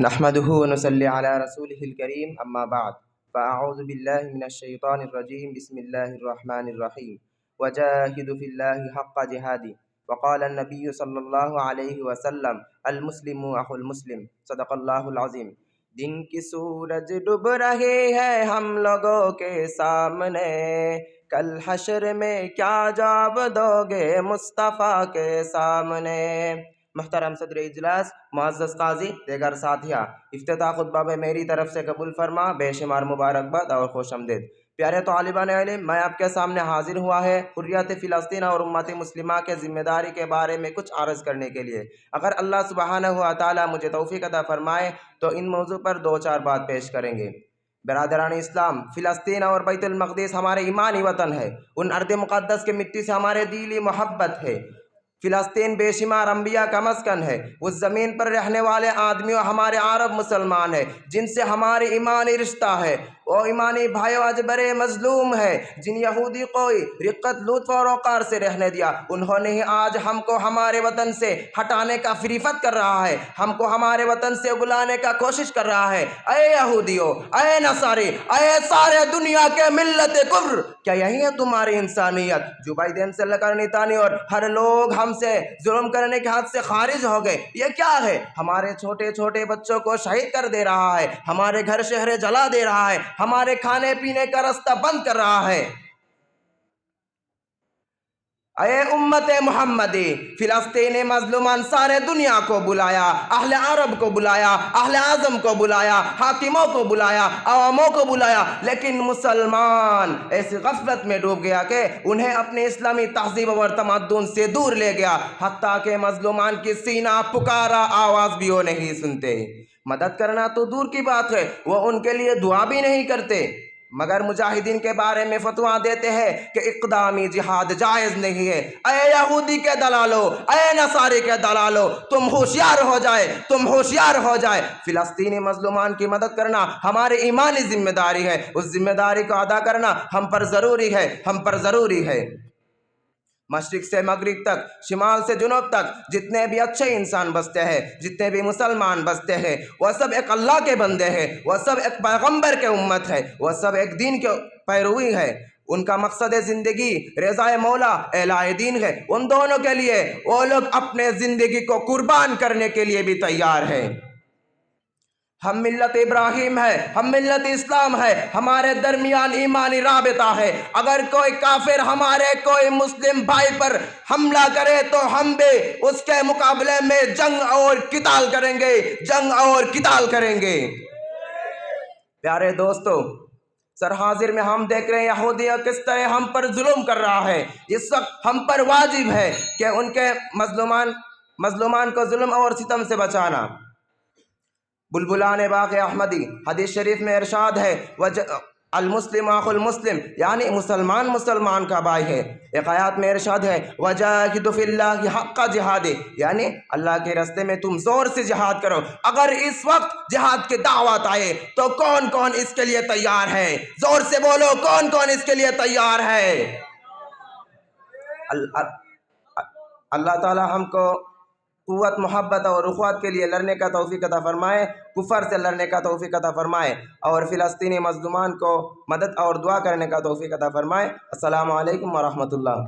نحمده ونصلي على رسوله الكريم اما بعد فاعوذ بالله من الشيطان الرجيم بسم الله الرحمن الرحيم وجاهدوا في الله حق جهاده وقال النبي صلى الله عليه وسلم المسلم اخو المسلم صدق اللہ العظیم۔ دن کی سورج ڈوب رہے ہیں ہم لوگوں کے سامنے، کل حشر میں کیا جواب دو گے مصطفیٰ کے سامنے۔ محترم صدر اجلاس، معزز قاضی، دیگر ساتھیہ، افتتاح خطبہ میں میری طرف سے قبول فرما بے شمار مبارکباد اور خوش آمدید۔ پیارے طالبان علم، میں آپ کے سامنے حاضر ہوا ہے حریت فلسطین اور امت مسلمہ کے ذمہ داری کے بارے میں کچھ عرض کرنے کے لیے۔ اگر اللہ سبحانہ و تعالی مجھے توفیق عطا فرمائے تو ان موضوع پر دو چار بات پیش کریں گے۔ برادران اسلام، فلسطین اور بیت المقدس ہمارے ایمانی وطن ہے، ان ارض مقدس کے مٹی سے ہمارے دلی محبت ہے۔ فلسطین بے شمار انبیاء کا مسکن ہے، اس زمین پر رہنے والے آدمیوں ہمارے عرب مسلمان ہیں جن سے ہماری ایمانی رشتہ ہے۔ وہ ایمانی بھائیو آج بڑے مظلوم ہے، جن یہودی کوئی رقت لطف اور وقار سے رہنے دیا، انہوں نے ہی آج ہم کو ہمارے وطن سے ہٹانے کا فریفت کر رہا ہے، ہم کو ہمارے وطن سے اگلانے کا کوشش کر رہا ہے۔ اے یہودیو، اے نصاری، اے سارے دنیا کے ملت کفر، کیا یہی ہے تمہاری انسانیت؟ جو بائیڈن سے لے کر نیتانی اور ہر لوگ ہم سے ظلم کرنے کے حد سے خارج ہو گئے، یہ کیا ہے؟ ہمارے چھوٹے چھوٹے بچوں کو شہید کر دے رہا ہے، ہمارے گھر شہر جلا دے رہا ہے، ہمارے کھانے پینے کا راستہ بند کر رہا ہے۔ اے امت محمدی، فلسطینی مظلومان سارے دنیا کو بلایا، اہل عرب کو بلایا، اہل اعظم کو بلایا، حاکموں کو بلایا، عواموں کو بلایا، لیکن مسلمان ایسی غفلت میں ڈوب گیا کہ انہیں اپنی اسلامی تہذیب اور تمدن سے دور لے گیا، حتیٰ کہ مظلومان کی سینہ پکارا آواز بھی وہ نہیں سنتے۔ مدد کرنا تو دور کی بات ہے، وہ ان کے لیے دعا بھی نہیں کرتے، مگر مجاہدین کے بارے میں فتویٰ دیتے ہیں کہ اقدامی جہاد جائز نہیں ہے۔ اے یہودی کے دلالو، اے نصاری کے دلالو، تم ہوشیار ہو جائے، تم ہوشیار ہو جائے۔ فلسطینی مظلومان کی مدد کرنا ہماری ایمانی ذمہ داری ہے، اس ذمہ داری کو ادا کرنا ہم پر ضروری ہے، ہم پر ضروری ہے۔ مشرق سے مغرب تک، شمال سے جنوب تک جتنے بھی اچھے انسان بستے ہیں، جتنے بھی مسلمان بستے ہیں، وہ سب ایک اللہ کے بندے ہیں، وہ سب ایک پیغمبر کے امت ہے، وہ سب ایک دین کے پیروی ہے۔ ان کا مقصد زندگی رضا مولا اعلاء دین ہے۔ ان دونوں کے لیے وہ لوگ اپنے زندگی کو قربان کرنے کے لیے بھی تیار ہیں۔ ہم ملت ابراہیم ہے، ہم ملت اسلام ہے، ہمارے درمیان ایمانی رابطہ ہے۔ اگر کوئی کافر ہمارے کوئی مسلم بھائی پر حملہ کرے تو ہم بھی اس کے مقابلے میں جنگ اور قتال کریں گے، جنگ اور قتال کریں گے۔ پیارے دوستو، سر حاضر میں ہم دیکھ رہے ہیں یہودیہ کس طرح ہم پر ظلم کر رہا ہے۔ اس وقت ہم پر واجب ہے کہ ان کے مظلومان کو ظلم اور ستم سے بچانا۔ بلبلان باغ احمدی حدیث شریف میں ارشاد ہے المسلم اخو المسلم، یعنی مسلمان مسلمان کا بھائی ہے۔ ایک آیات میں ارشاد ہے وجاہدوا فی اللہ حق جہادہ، یعنی اللہ کے راستے میں تم زور سے جہاد کرو۔ اگر اس وقت جہاد کی دعوت آئے تو کون کون اس کے لیے تیار ہے؟ زور سے بولو، کون کون اس کے لیے تیار ہے؟ اللہ تعالی ہم کو قوت، محبت اور اخوت کے لیے لڑنے کا توفیق عطا فرمائے، کفر سے لڑنے کا توفیق عطا فرمائے، اور فلسطینی مظلومان کو مدد اور دعا کرنے کا توفیق عطا فرمائے۔ السلام علیکم ورحمۃ اللہ۔